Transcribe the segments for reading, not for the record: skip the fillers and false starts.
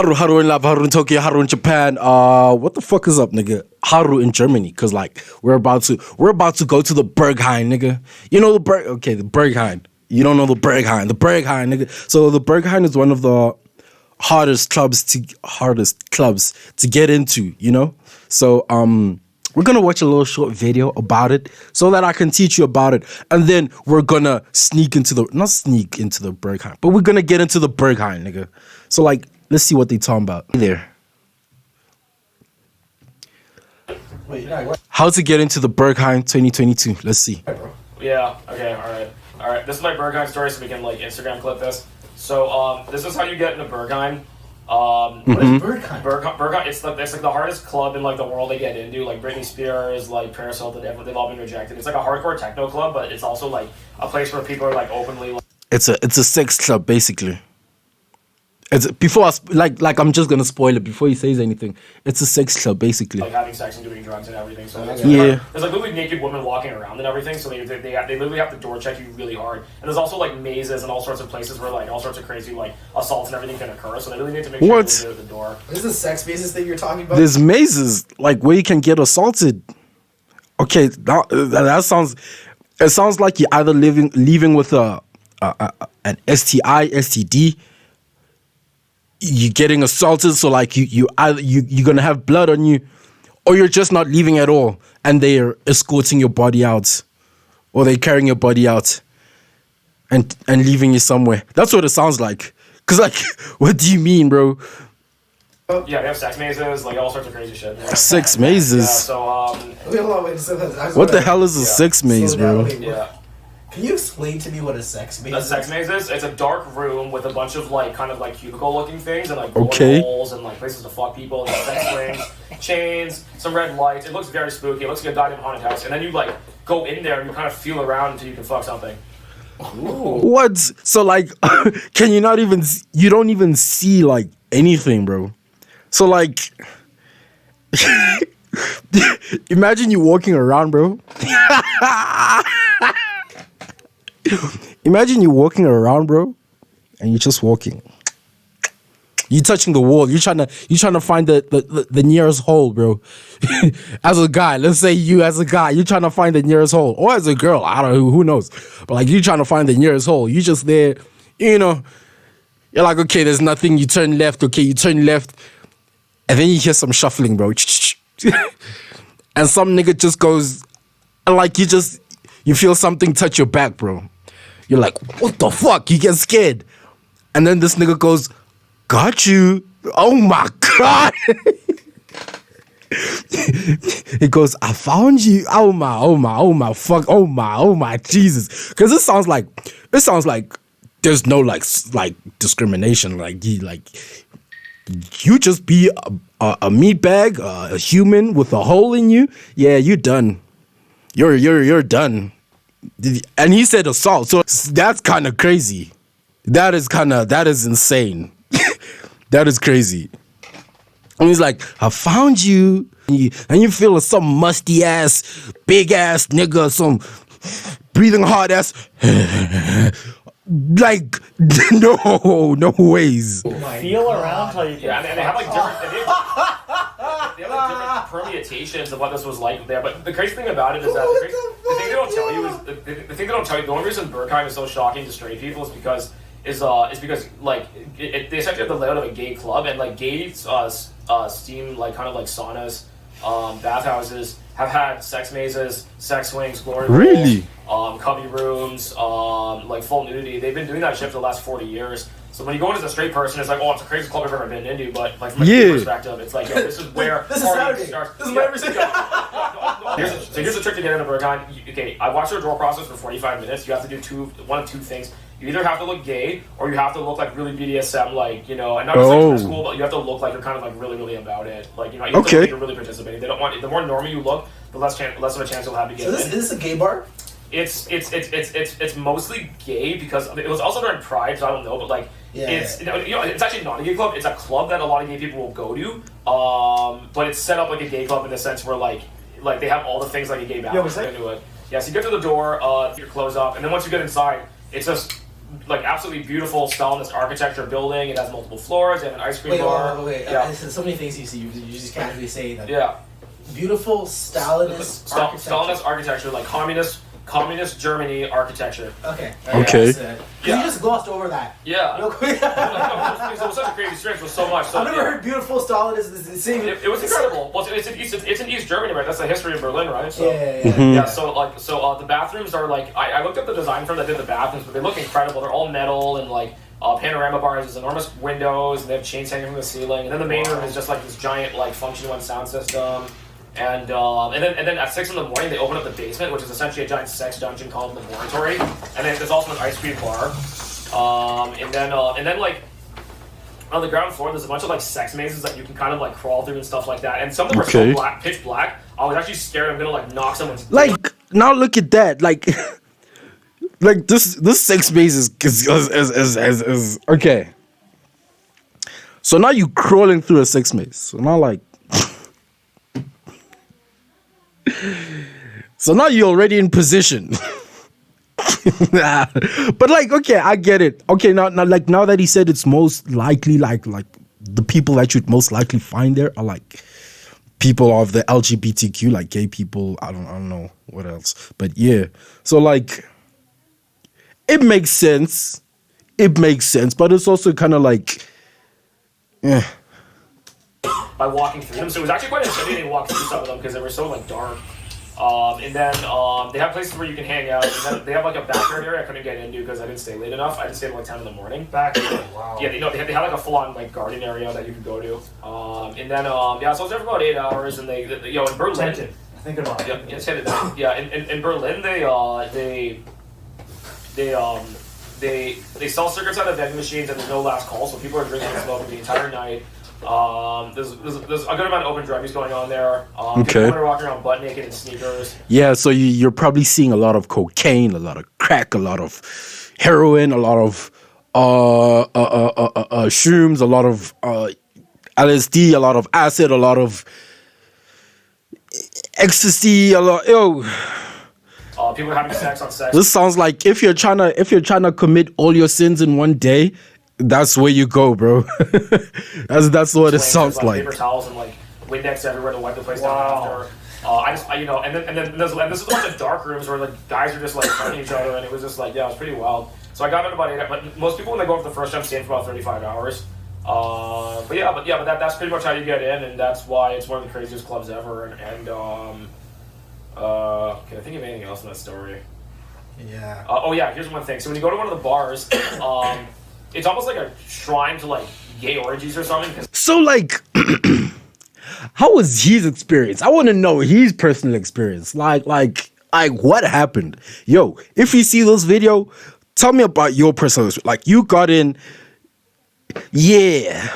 Haru in Lab, Haru in Tokyo, Haru in Japan. What the fuck is up, nigga? Haru in Germany, cause like we're about to go to the Berghain, nigga. You know the Berghain. You don't know the Berghain, nigga. So the Berghain is one of the hardest clubs to get into, you know. So we're gonna watch a little short video about it so that I can teach you about it, and then we're gonna not sneak into the Berghain, but we're gonna get into the Berghain, nigga. So like, let's see what they talking about there. How to get into the Berghain 2022? Let's see. Yeah. Okay. All right. This is my Berghain story, so we can like Instagram clip this. So this is how you get into Berghain. What is Berghain? Berghain. It's like the hardest club in like the world to get into. Like Britney Spears, like Paris Hilton, they've all been rejected. It's like a hardcore techno club, but it's also like a place where people are like openly. It's a sex club basically. It's I'm just gonna spoil it before he says anything. It's a sex club basically. Like having sex and doing drugs and everything. So yeah, there's like literally naked women walking around and everything. So they literally have to door check you really hard. And there's also like mazes and all sorts of places where like all sorts of crazy like assaults and everything can occur. So they really need to make sure they're at the door. This is the sex mazes that you're talking about. There's mazes like where you can get assaulted. Okay, that sounds. It sounds like you're either leaving with an STI, STD. You're getting assaulted, so like you're gonna have blood on you, or you're just not leaving at all, and they're escorting your body out, or they're carrying your body out, and leaving you somewhere. That's what it sounds like. Cause like, what do you mean, bro? Yeah, we have sex mazes, like all sorts of crazy shit. Yeah. Sex mazes. Yeah. So what the hell is a sex maze, bro? Yeah. Can you explain to me what a sex maze is? A sex maze is? It's a dark room with a bunch of like kind of like cubicle looking things and like holes and like places to fuck people and sex swings, chains, some red lights. It looks very spooky. It looks like a goddamn haunted house. And then you like go in there and you kind of feel around until you can fuck something. Ooh. What? So like, can you not even? You don't even see like anything, bro. So like, imagine you walking around, bro. Imagine you walking around, bro, and you're just walking. You touching the wall. You're trying to find the nearest hole, bro. As a guy, let's say you as a guy, you're trying to find the nearest hole, or as a girl, I don't know, who knows. But like you're trying to find the nearest hole. You just there, you know. You're like, okay, there's nothing. You turn left. Okay, you turn left, and then you hear some shuffling, bro. And some nigga just goes, and like you feel something touch your back, bro. You're like, what the fuck? You get scared. And then this nigga goes, got you. Oh my God. He goes, I found you. Oh my, fuck. Oh my, Jesus. Because it sounds like there's no like discrimination. Like you just be a meat bag, a human with a hole in you. Yeah, you're done. You're done. And he said assault, so that's kind of crazy. That is insane. That is crazy. And he's like, I found you, and you feel some musty ass, big ass nigga, some breathing hard ass. Like, no ways. Feel around till you can. Yeah, and they have like different permutations of what this was like there. But the crazy thing about it is that the thing they don't tell you is the thing they don't tell you. The only reason Berghain is so shocking to straight people is because like they essentially have the layout of a gay club, and like gay steam like kind of like saunas, bathhouses have had sex mazes, sex swings, glory really holes, cubby rooms, like full nudity. They've been doing that shit for the last 40 years. So when you go in as a straight person, it's like, oh, it's the craziest club I've ever been into. But like from a gay perspective, it's like, yo, this is where this is Saturday. Starts. This is where everything goes. Here's the trick to get into Berghain. Okay, I watched their door process for 45 minutes. You have to do one of two things. You either have to look gay, or you have to look like really BDSM, like, you know, and not just like cool, but you have to look like you're kind of like really, really about it. Like, you know, you have to look like you're really participating. They don't want, the more normal you look, the less of a chance you'll have to get in. So is this a gay bar? It's mostly gay because it was also during Pride, so I don't know, but like it's it's actually not a gay club. It's a club that a lot of gay people will go to. But it's set up like a gay club in the sense where like they have all the things like a gay bathroom into it. Yeah, so you get to the door, your clothes up, and then once you get inside, it's just like absolutely beautiful Stalinist architecture building. It has multiple floors. They have an ice cream bar. Wait. Yeah. So many things you see. You just casually say that. Yeah. Beautiful Stalinist architecture. Stalinist architecture, like communist Germany architecture. Okay. Okay. You just glossed over that. Yeah. Real quick. It was such a crazy experience. It was so much. So, I've never heard beautiful Stalinist. It was incredible. Well, it's in East Germany, right? That's the history of Berlin, right? So, Yeah. So the bathrooms are like I looked up the design firm that did the bathrooms, but they look incredible. They're all metal and like panorama bars. There's enormous windows, and they have chains hanging from the ceiling. And then the main room is just like this giant like function one sound system. And then at 6 a.m, they open up the basement, which is essentially a giant sex dungeon called the Laboratory. And then there's also an ice cream bar. And then like on the ground floor, there's a bunch of like sex mazes that you can kind of like crawl through and stuff like that. And some of them are so black, pitch black. I was actually scared I'm gonna like knock someone's. Like now, look at that. Like this sex maze is okay. So now you crawling through a sex maze. So now like. So now you're already in position. But like, okay, I get it. Okay, now that he said it's most likely like the people that you'd most likely find there are like people of the LGBTQ, like gay people. I don't know what else, but yeah. So like, it makes sense. But it's also kind of like, yeah. By walking through them, so it was actually quite intimidating to walk through some of them because they were so like dark. And then they have places where you can hang out. And then they have like a backyard area I couldn't get into because I didn't stay late enough. I didn't stay until like 10 in the morning. Wow. Yeah, they have like a full-on like garden area that you could go to. And then so I was there for about 8 hours, and they in Berlin. Thinking about it. Yeah, it's headed down. Yeah, in Berlin they sell cigarettes out of vending machines, and there's no last call, so people are drinking and smoking the entire night. There's a good amount of open drug use going on there. People are walking around butt naked in sneakers. Yeah, so you're probably seeing a lot of cocaine, a lot of crack, a lot of heroin, a lot of shrooms, a lot of LSD, a lot of acid, a lot of ecstasy, People are having sex on sex. This sounds like if you're trying to commit all your sins in one day, that's where you go, bro. that's what it sounds like. Paper towels and like Windex everywhere to wipe the place down after. And then this is a bunch of dark rooms where like guys are just like fighting each other, and it was just like, yeah, it was pretty wild. So I got out about 8, but most people when they go up the first time stay in for about 35 hours. But that's pretty much how you get in, and that's why it's one of the craziest clubs ever. Can I think of anything else in that story? Yeah. Here's one thing. So when you go to one of the bars, it's almost like a shrine to like gay orgies or something. So like, how was his experience? I want to know his personal experience. Like what happened? Yo, if you see this video, tell me about your personal experience. Like you got in, yeah.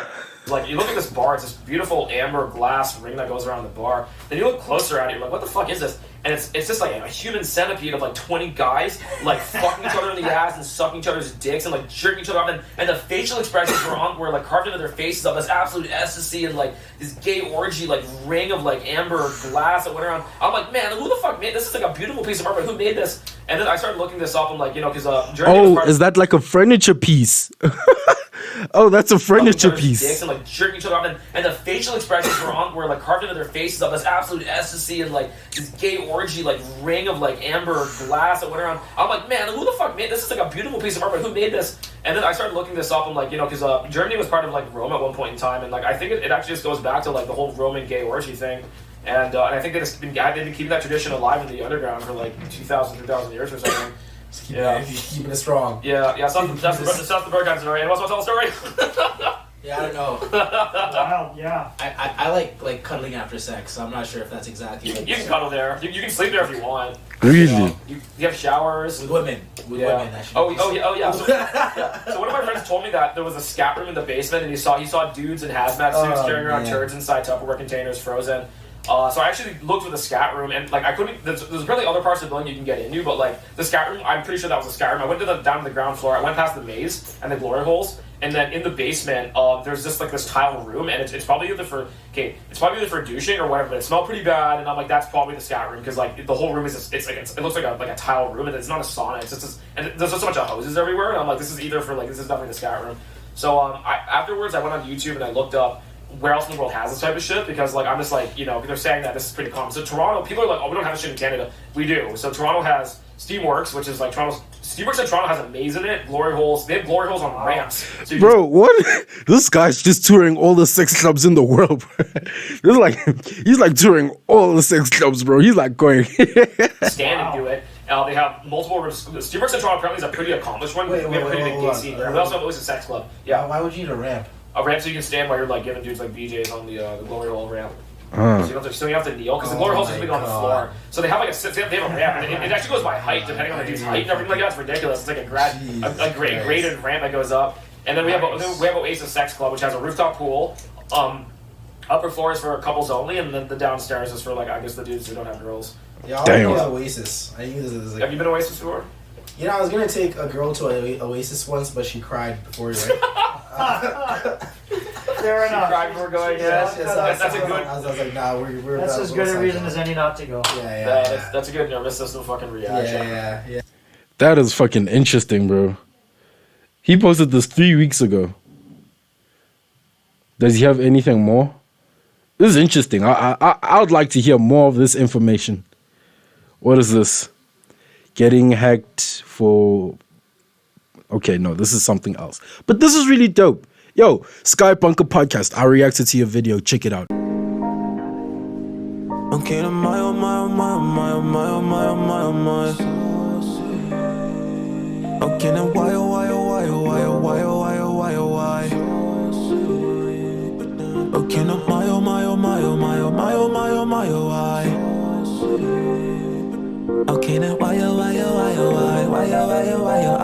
Like you look at this bar, it's this beautiful amber glass ring that goes around the bar. Then you look closer at it, you're like, what the fuck is this? And it's just like a human centipede of like 20 guys like fucking each other in the ass and sucking each other's dicks and like jerking each other off, and the facial expressions were like carved into their faces of this absolute ecstasy and like this gay orgy like ring of like amber glass that went around. I'm like, man, who the fuck made this? Is like a beautiful piece of art, but who made this? And then I started looking this up. I'm like, because is that like a furniture piece? Oh, that's a furniture piece. Dicks and like jerking each other off, and the facial expressions were like carved into their faces of this absolute ecstasy and like this gay orgy like ring of like amber glass that went around. I'm like, man, who the fuck made this? Is like a beautiful piece of art, but who made this? And then I started looking this up. I'm like, because Germany was part of like Rome at one point in time, and like I think it actually just goes back to like the whole Roman gay orgy thing. And I think they've been keeping that tradition alive in the underground for like 2,000, 3,000 years or something. Keeping it strong. Yeah. So that's the Berghain story. Anyone else want to tell a story? Yeah, I don't know. Wow, yeah. I like cuddling after sex, so I'm not sure if that's exactly. You can cuddle there. You can sleep there if you want. Really? You have showers. With women. That should Yeah. So one of my friends told me that there was a scat room in the basement, and he saw dudes in hazmat suits carrying around turds inside Tupperware containers, frozen. So I actually looked for the scat room, and like I couldn't. There's really other parts of the building you can get into, but like the scat room, I'm pretty sure that was a scat room. I went down to the ground floor. I went past the maze and the glory holes, and then in the basement, there's just like this tile room, and it's probably either for douching or whatever. But it smelled pretty bad, and I'm like, that's probably the scat room because like the whole room is just, it looks like a tile room, and it's not a sauna. It's just and there's just a bunch of hoses everywhere, and I'm like, this is definitely the scat room. So afterwards, I went on YouTube and I looked up where else in the world has this type of shit, because like I'm just like, they're saying that this is pretty common. So Toronto, people are like, oh, we don't have this shit in Canada. We do. So Toronto has Steamworks, which is like Steamworks in Toronto has a maze in it, glory holes. They have glory holes on ramps. So bro, what? This guy's just touring all the sex clubs in the world, bro. This is like, he's like touring all the sex clubs, bro. He's like going. Stand and do it. They have multiple rooms. Steamworks in Toronto apparently is a pretty accomplished one. We have a pretty big gay scene there. We also have always a sex club. Yeah. Why would you need a ramp? A ramp so you can stand while you're like giving dudes like BJs on the glory hole ramp. So you don't have to kneel because the glory hole's usually on the floor. So they have like they have a ramp, and it actually goes by height depending on the dude's height and everything like that. It's ridiculous. It's like a graded ramp that goes up. And then we have Oasis Sex Club, which has a rooftop pool. Upper floor is for couples only, and then the downstairs is for like I guess the dudes who don't have girls. Yeah, I Damn. was Oasis. I knew this was like. Have you been to Oasis before? You know, I was gonna take a girl to Oasis once, but she cried before we went. Fair enough. Cried before going. Yes, That's a good. I was like, nah, we're. That's as good a reason as any not to go. Yeah. That's a good nervous system fucking reaction. Yeah. That is fucking interesting, bro. He posted this 3 weeks ago. Does he have anything more? This is interesting. I would like to hear more of this information. What is this? Getting hacked for... Okay, no, this is something else. But this is really dope. Yo, Sky Bunker Podcast. I reacted to your video. Check it out. Okay, my oh my oh my oh my oh my oh my oh my oh my. Okay, now why oh why oh why oh why oh why oh why oh why oh why. Okay, now my oh my oh my oh my oh my oh my oh my oh why. Okay, now why oh why oh why oh why oh why oh why oh